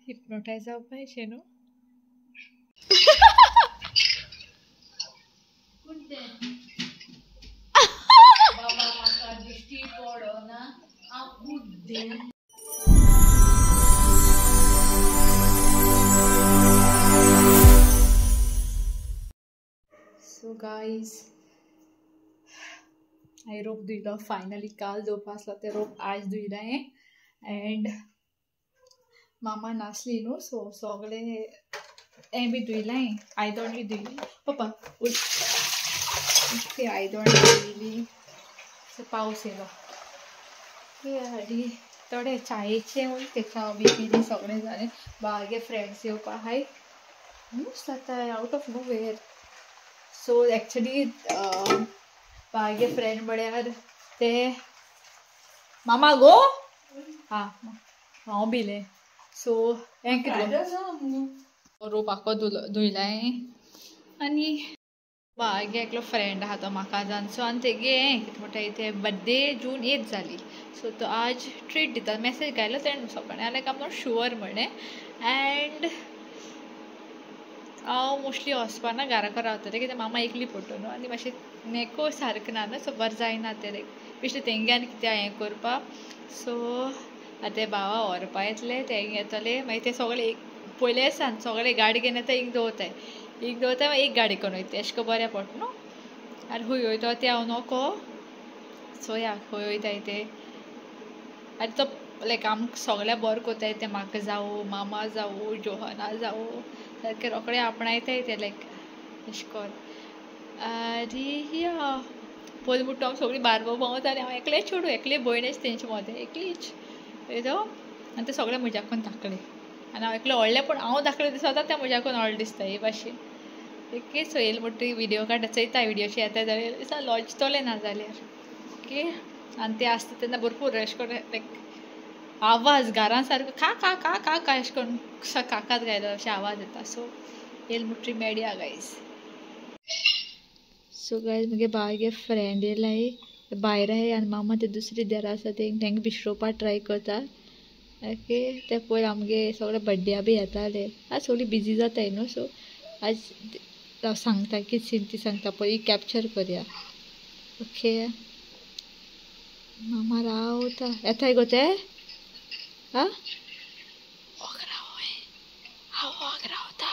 Hypnotise जावपाचें न्हू. So guys हांवें रोप धुयलो फायनली. काल धुवपा आसलो ते रोप आज धुयला हांवें. एंड मामा नासली न्हू सो सगळे हें बी धुयला हांवें. आयदण बी धुयली. पप्पा ओके आयदण धुयली. सो पावस येयलो आनी थोडे चायेचे तेका बी पिली सगळें जालें. बागे फ्रेंड्स येवपा आहाय न्यूज जाता out of know where. So actually बागे फ्रेंड म्हळ्यार ते मामा गो हां हांव भिलें. सो हें कितें रोप आखो धुयला हांवें. आनी बागे एकलो फ्रेंड आहा तो म्हाका जाणचो आनी तेगे हें कितें म्हणटा तें बर्थडे जून 8 जाली. सो तो आज ट्रीट दिता. मॅसेज घायलो तेणें सकाळीं. हांवें लायक आम नॉट शुअर म्हणलें. एंड हांव मोस्टली वचपाना घराको रावतलें कित्याक मामा एकली पडटा न्हू आनी मातशें नेको सारकें ना न्हू. सो बरें जायना तें लायक बेश्टें तेंगे आनी कितें हें करपा. सो आतां भावा व्हरपा येतले ते येतले मागीर ते सगळे पयले सान सगळे गाडी घेवन येता एक दवरताय मागीर एक गाडी करून वयता. अशें करून बरें पडटा न्हू. आनी खूंय वयता ते हांव नोको. सो या खंय वयताय ते आनी तो लायक आमकां सगळ्या बरें कोताय ते म्हाका जावं मामा जावं जोहना जावं सारकें रोखडें आपणायताय ते लायक अशें करून. आनी या पयलीं म्हणटा हांव सगळीं बारबो भोंवता आनी हांव एकलेंच चेडूं एकली भयणीच तेंचे मदें एकलीच येदो. आनी ते सगळे म्हज्याकून धाकले आनी हांव एकलें व्हडलें पूण हांव धाकलें दिसता तें म्हज्याकून व्हडलें दिसता हे भाशेन. ओके सो येयले म्हणटा विडियो काडटा चयता विडियोची येता जाल्यार दिसा लॉजतलें ना जाल्यार ओके. आनी ते आसता तेन्ना भरपूर अशें करून लायक आवाज घरान सारको खा खा खा खा खा अशें करून काकात घायलो अशें आवाज येता. सो येयले म्हणटा मेळया गायज. सो गायज म्हगे बागे फ्रेंड येयलाय भायर आहाय आनी मामा ते दुसरी देरा आसा तेंका बिश्रोवपा ट्राय करता. ओके ते पयर आमगे सगळे बड्डेया बी येताले. आज सगळीं बिजी जाताय न्हू. सो आज हांव सांगता कितें सीन ती सांगता पळय कॅप्चर करया. ओके मामा रावता येताय गो ते हां हांव रावता.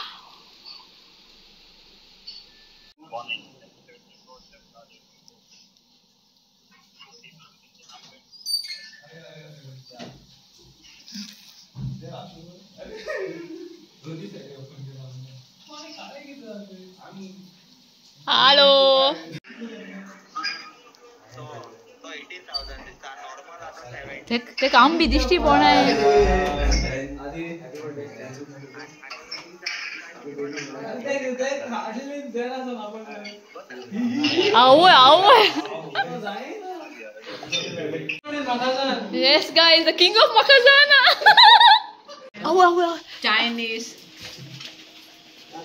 हॅलो ते काम बी दिश्टी पडना. Yes guys, the king of Makazana. Chinese.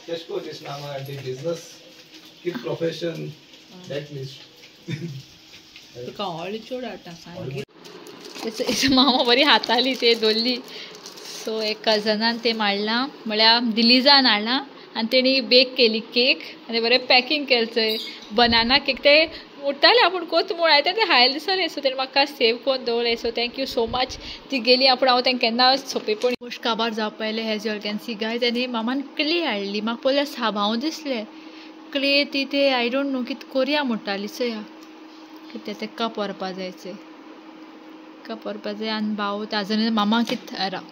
Tesco this nama the business kid profession that list. तुका हॉली चोड हाडटा सांग. मामा बरी हाताली ते दोल्ली. सो एक कजनान ते मारला म्हळ्यार दिलिजान हाडला आनी तेणी बेक केली केक आनी बरें पॅकींग केलें थंय बनाना केक. ते उरताले आपूण कोत म्हूण हांवें ते हायले दिसले. सो तेणी म्हाका सेव करून दवरले. So thank you so much. ती गेली आपूण हांव तेंका केन्ना सोंपे पूण गोश्ट काबार जावपा आयलें. Hedge you all can see guys. आनी मामान क्ले हाडली. म्हाका पयलें साबांव दिसलें क्ले ती ते आय डोंट नो कितें कोरया म्हणटाली. चोया कितें तें कप व्हरपा जाय चोय कप व्हरपा जाय आनी भाव ताजो मामा कितें राव.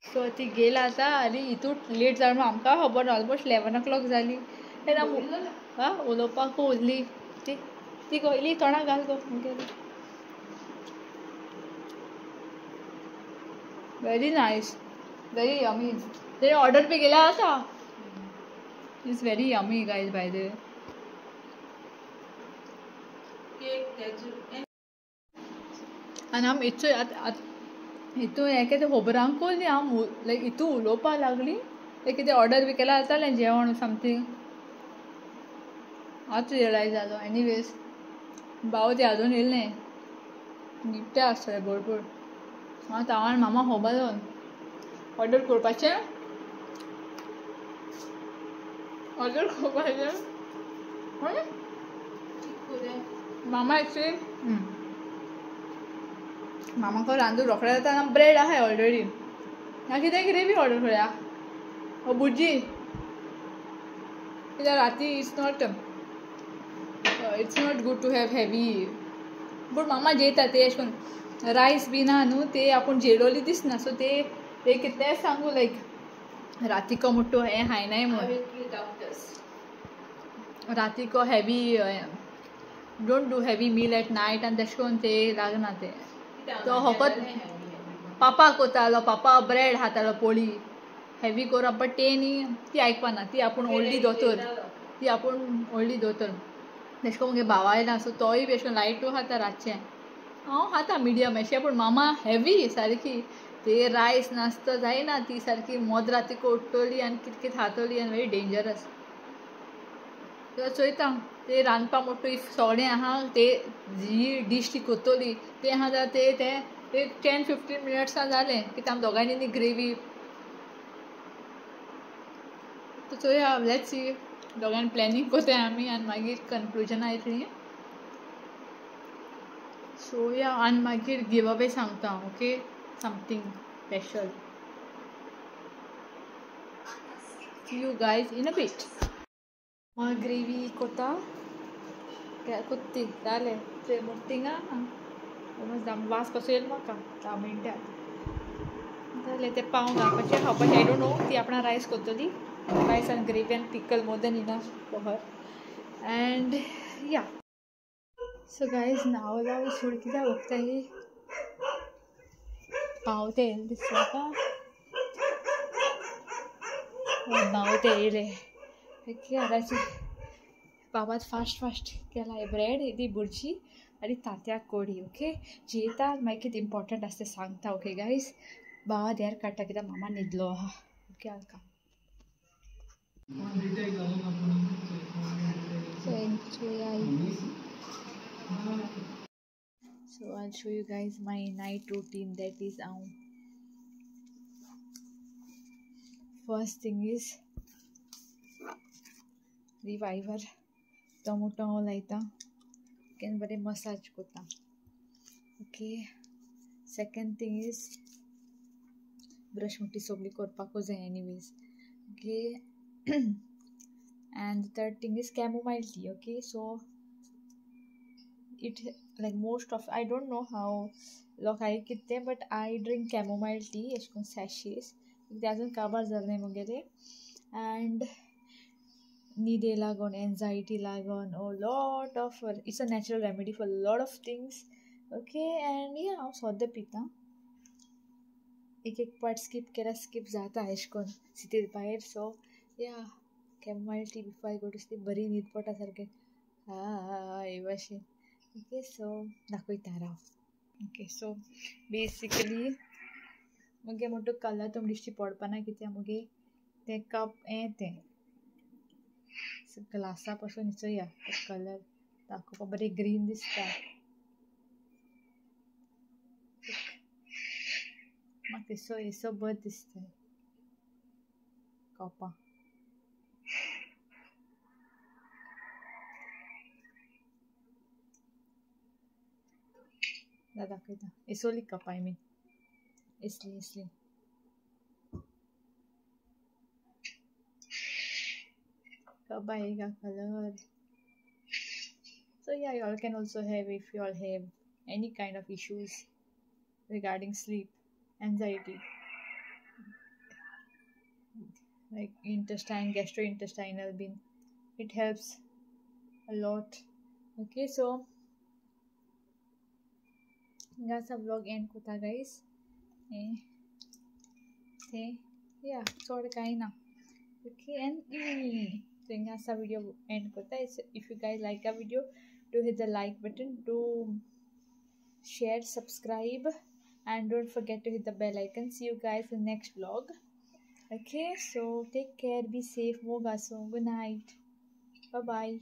सो ती गेला आतां आनी हितून लेट जावन आमकां खबर ना ऑलमोस्ट 11 o'clock जाली. तेन्ना उलोवपाक उरली ती गोयली तोंडां घाल गो मुगेली. Very nice very yummy. तेणी ऑर्डर बी केल्या आसा. It's very yummy guys by the way. आनी आमी हितून हें कितें खबरांकूय न्ही हांव लायक हितू उलोवपा लागली लायक कितें ऑर्डर बी केल्यार जातालें जेवण समथींग. आतां रियलायज जालो. एनीवेज भाव ते आजून येयलें न्हिदते आसतले भरपूर. हांव तावण मामा खबर ऑर्डर करपाचें मामा एक्चुअली मामाको रांदूंक रोखडें जाता आनी ब्रेड आहाय ऑलरेडी ना कितें बी ऑर्डर करूया भुर्जी कित्याक राती it's not good to have heavy पूण मामा जेयता ते अशें करून रायस बी ना न्हू ते आपूण जेडोली दिसना सो ते कितलें सांगू लायक रातीको मुट्टो हें खायनाय म्हूण रातीको heavy don't do heavy meal at night आनी तशें करून ते लागना ते तो फकत पापा कोतालो पापा ब्रेड खातालो पोळी हेवी करून बट ते न्ही ती आयकपाना ती आपूण व्हडली दोतोर तशें करून म्हगे भावा येयला सो तोय बी अशें करून लायटू खाता रातचें हांव खाता मिडियम अशें पूण मामा हेवी सारकी ते रायस नासता जायना ती सारकी मोद रातीको उठ्ठोली आनी कितें कितें खातोली आनी व्हेरी डेंजरस चोयता ते रांदपा मुट्टू इफ सोगळें आहा ते जी डीश ती कोत्तोली ते आहा जाल्यार ते 10-15 मिनट्सां जालें कित्याक आमी दोगांयनी न्ही ग्रेवी चोया लेट्स सी दोगांयनी प्लॅनिंग कोताय आमी आनी मागीर कन्क्लुजनां येतलीं सो या आनी मागीर गिव अवे सांगता okay something special see you guys in a bit gravy कोता कोत्ती जालें ते थिंगा वास कसो येयलो म्हाका 10 मिनटां जालें ते पाव घालपाचें खावपाचें आय डोंट नो ती आपणा रायस कोत्तली रायस आनी ग्रेवी आनी pickle more than enough for her and या सो गायज नावला सोड कित्याक वखताय पावते येयले दिसता पावते येयले आतांची बाबात फास्ट केला ब्रेड दी भुर्जी आनी तांत्याक कोडी ओके जेयता मागीर कितें इम्पॉर्टंट आसता तें सांगता ओके गायज बाबा देर काडटा कित्याक मामा न्हिदलो आहा okay Alka So I'll show you guys my night routine that is first thing is reviver tomato laita can bari massage kota okay second thing is brush mutti sogli korpako jay anyways okay and the third thing is chamomile tea okay so it like most of I don't know how लोक हाय कितें but I drink chamomile tea ash cone sachets ते अजून काबार जालें मुगेलें and न्हिदे लागोन anxiety लागोन a lot of it's a natural remedy for a lot of things okay and yeah हांव सोद्दां पिता एक पार्ट स्कीप जाता एश कोन सिटीर भायर सो या chamomile tea before I go to sleep बरी न्हीद पडटा सारकें हे भाशेन ओके सो दाखयता राव ओके सो बेसिकली मुगे म्हणटा कलर तो दिश्टी पडपाना कित्याक मुगे तें कप हें तें ग्लासा पासून चोया कलर दाखोवपा बरें ग्रीन दिसता म्हाका एसो बरें दिसता कपां दाखयता एसोली कप आय मीन इसली कप आएगा colour so yeah you all can also have if you all have any kind of issues regarding sleep anxiety like intestine gastrointestinal being it helps a lot okay so that's a vlog end kota guys yeah sort kaina okay and so that's a video end kota if you guys like a video do hit the like button, do share, subscribe and don't forget to hit the bell icon. See you guys in the next vlog. Okay, so take care, be safe, moga so good night, bye bye.